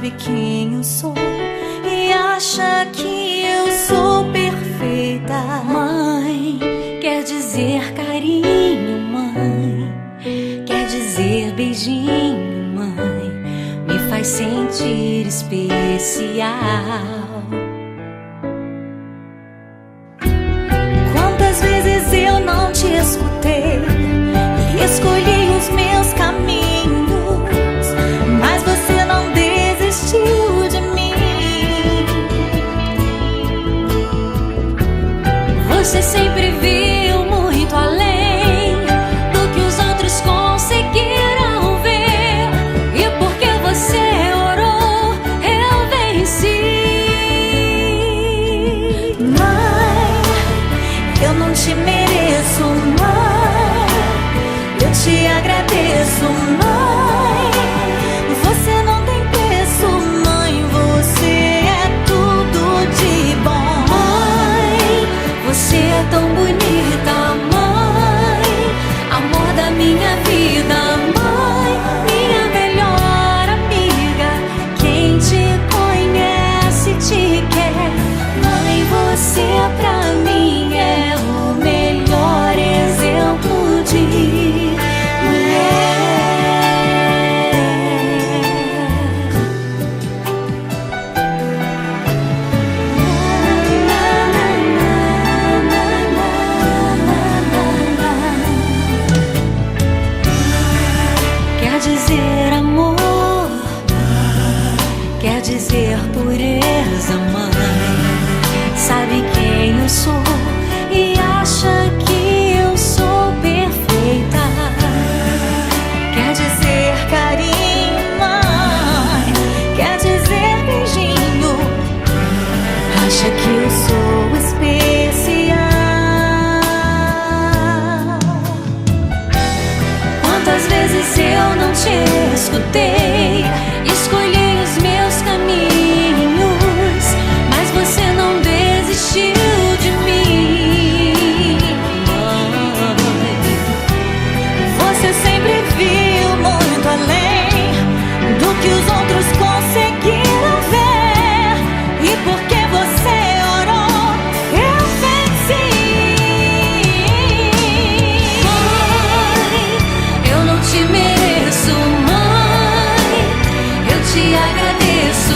sabe quem eu sou e acha que eu sou perfeita. Mãe, quer dizer carinho, mãe, quer dizer beijinho, mãe, me faz sentir especial. Quantas vezes eu não te escutei e escolhi os meus caminhos, mas você não desistiu de mim. Você sempre viu muito além do que os outros conseguiram ver, e porque você orou, eu venci. Mãe, eu não te mereço, mãe, eu te agradeço, mãe. Você não tem preço, mãe, você é tudo de bom. Mãe, você é tão bonita, mãe, amor da minha vida, mãe, minha melhor amiga. Quem te conhece te quer, mãe, você pra mim é o melhor exemplo de mulher. Quer dizer amor, quer dizer pureza, mãe, sabe quem eu sou e acha que eu sou perfeita. Quer dizer carinho, mãe, quer dizer beijinho, acha que eu sou especial. Quantas vezes eu não te escutei, escolhi os meus caminhos, mas você não desistiu de mim. Mãe, você sempre viu muito além do que os outros conseguiram ver, e porque você orou, eu venci. Mãe, eu não te mereço, mãe, eu te agradeço,